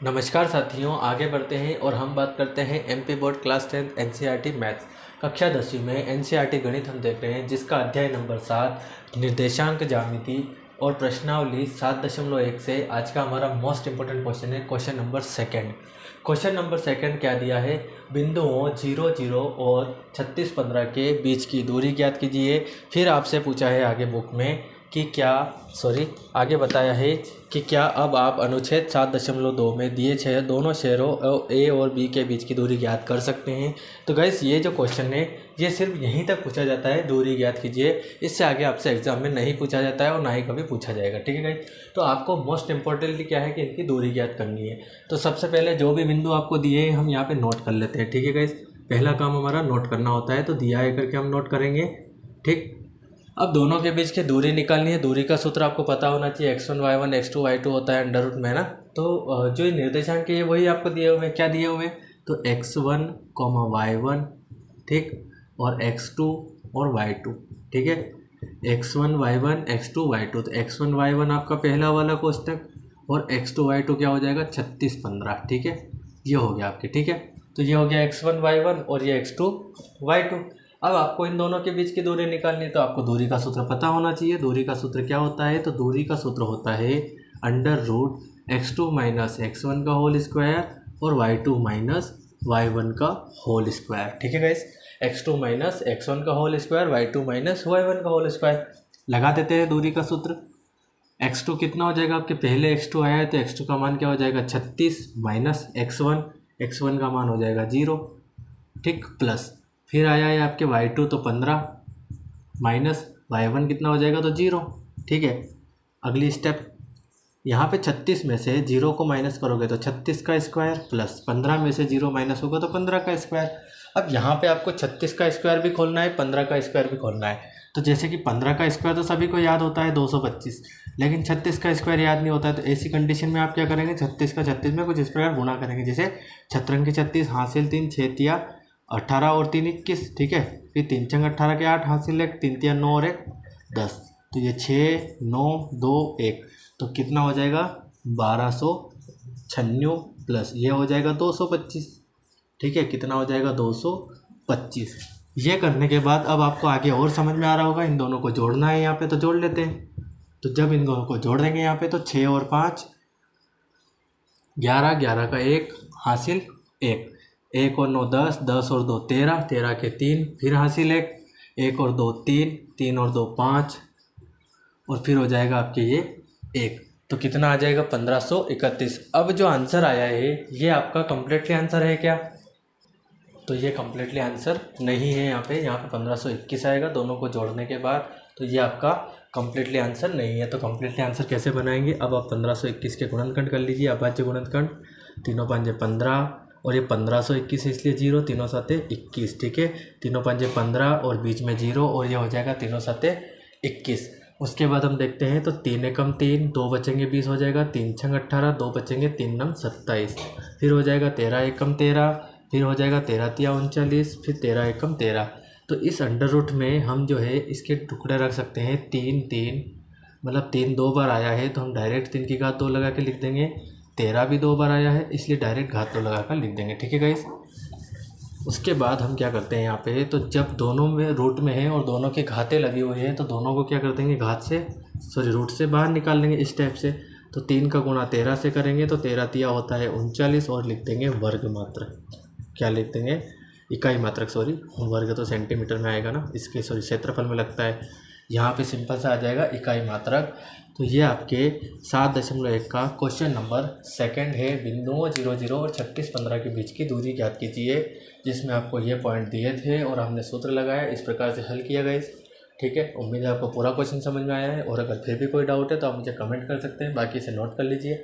नमस्कार साथियों, आगे बढ़ते हैं और हम बात करते हैं MP board class 10 NCERT maths कक्षा 10वीं में एनसीईआरटी गणित हम देख रहे हैं, जिसका अध्याय नंबर 7 निर्देशांक ज्यामिति और प्रश्नावली 7.1 से आज का हमारा मोस्ट इंपोर्टेंट क्वेश्चन है question number second. Question number second क्या दिया है, बिंदुओं 0 0 और 36 15 के बीच की दूरी ज्ञात कीजिए। फिर आपसे पूछा है आगे बुक में कि आगे बताया है कि क्या अब आप अनुच्छेद 7.2 में दिए दोनों शहरों ए और बी के बीच की दूरी ज्ञात कर सकते हैं। तो गाइस ये जो क्वेश्चन है ये सिर्फ यहीं तक पूछा जाता है, दूरी ज्ञात कीजिए। इससे आगे आपसे एग्जाम में नहीं पूछा जाता है और ना ही कभी पूछा जाएगा, ठीक है गाइस। तो आपको मोस्ट इंपॉर्टेंटली क्या है कि इनकी दूरी ज्ञात करनी है। तो सबसे पहले जो भी बिंदु आपको दिए हम यहाँ पे नोट कर लेते हैं, ठीक है गाइस। पहला काम हमारा नोट करना होता है, तो दिया है करके हम नोट करेंगे, ठीक। अब दोनों के बीच की दूरी निकालनी है। दूरी का सूत्र आपको पता होना चाहिए, x1 y1 x2 y2 होता है अंडर रूट में, है ना। तो जो निर्देशांक है वही आपको दिए हुए हैं। क्या दिए हुए हैं, तो x1, y1, ठीक, और x2 और y2, ठीक है। x1 y1 x2 y2, तो x1 y1 आपका पहला वाला कोष्टक और x2 y2 क्या हो जाएगा 36 15, ठीक है। ये हो गया आपके, ठीक है। तो ये हो गया x1 y1 और ये x2 y2। अब आपको इन दोनों के बीच की दूरी निकालनी है, तो आपको दूरी का सूत्र पता होना चाहिए। दूरी का सूत्र क्या होता है, तो दूरी का सूत्र होता है under root x2 minus x1 का होल स्क्वायर और y2 माइनस y1 का होल स्क्वायर, ठीक है गाइस। x2 माइनस x1 का whole square, y2 minus y1 का होल स्क्वायर। लगा देते हैं दूरी का सूत्र। x2 कितना हो जाएगा, आपके पहले x2 आया है तो x2 का मान क्या हो जाएगा 36 माइनस x1 का मान हो जाएगा 0, ठीक, प्लस फिर आया है आपके y2 तो 15 माइनस y1 कितना हो जाएगा तो 0, ठीक है। अगली स्टेप, यहाँ पे 36 में से 0 को माइनस करोगे तो 36 का स्क्वायर प्लस 15 में से 0 माइनस होगा तो 15 का स्क्वायर। अब यहाँ पे आपको 36 का स्क्वायर भी खोलना है, 15 का स्क्वायर भी खोलना है। तो जैसे कि 15 का स्क्वायर तो सभी को याद होता है 225, लेकिन 36 का स्क्वायर याद नहीं होता है। तो ऐसी कंडीशन में आप क्या करेंगे, 36 का 36 में कुछ इस प्रकार गुणा करेंगे, जैसे छत्रंग के 36 हासिल 3 6 18 और 3 21, ठीक है। फिर 3 छंग 18 के 8 हासिल 1 3 3 9 और 1 10, तो ये 6 9 2 1, तो कितना हो जाएगा 1296 प्लस ये हो जाएगा 225, ठीक है। कितना हो जाएगा 225। ये करने के बाद अब आपको आगे और समझ में आ रहा होगा, इन दोनों को जोड़ना है यहाँ पे, तो जोड़ लेते हैं। तो जब इन दोनों को जोड़ देंगे यहाँ पे, तो 6 और 5 11, 11 का 1 हासिल 1, 1 और 9 10, 10 और 2 13, 13 के 3 फिर हासिल 1, 1 और 2 3, 3 और 2 5 और फिर हो जाएगा आपके ये 1। तो कितना आ जाएगा 1531। अब जो आंसर आया है ये आपका कम्प्लीटली आंसर है क्या, तो ये कम्प्लीटली आंसर नहीं है। यहाँ पे 1521 आएगा दोनों को जोड़ने के बाद, तो ये आपका कम्प्लीटली आंसर नहीं है। तो कम्प्लीटली आंसर कैसे बनाएंगे, अब आप 1521 के गुणनखंड कर लीजिए, अभाज्य गुणनखंड। 3 5 15 और ये 1521 इसलिए 0, 3 7 21, ठीक है। 3 5 15 और बीच में 0 और ये हो जाएगा 3 7 21। उसके बाद हम देखते हैं, तो 3 एकम 3, 2 बचेंगे 20 हो जाएगा, 3 छंग 18, 2 बचेंगे 3 नम 27, फिर हो जाएगा 13 एकम 13, फिर हो जाएगा 13 तिया 39, फिर 13 एकम 13। तो इस अंडर रूट में हम जो है इसके टुकड़े रख सकते हैं 3 3, मतलब 3 2 बार आया है तो हम डायरेक्ट 3 की घात 2 लगा के लिख देंगे। 13 भी 2 बार आया है इसलिए डायरेक्ट घात 2 लगा कर लिख देंगे, ठीक है गाइस। उसके बाद हम क्या करते हैं यहाँ पे, तो जब दोनों में रूट में है और दोनों की घातें लगी हुई है तो दोनों को क्या कर देंगे रूट से बाहर निकाल लेंगे इस टाइप से। तो 3 का गुणा 13 से करेंगे तो 13 तिया होता है 39 और लिख देंगे वर्ग मात्रक। क्या लिख देंगे, इकाई मात्रक, वर्ग तो सेंटीमीटर में आएगा ना, इसके क्षेत्रफल में लगता है। यहाँ पे सिंपल सा आ जाएगा इकाई मात्रक। तो ये आपके 7.1 का क्वेश्चन नंबर सेकंड है। बिंदुओं 0 0 और 36 15 के बीच की दूरी ज्ञात कीजिए, जिसमें आपको ये पॉइंट दिए थे और हमने सूत्र लगाया, इस प्रकार से हल किया गया, ठीक है। उम्मीद है आपको पूरा क्वेश्चन समझ में आया है, और अगर फिर भी कोई डाउट है तो आप मुझे कमेंट कर सकते हैं, बाकी इसे नोट कर लीजिए।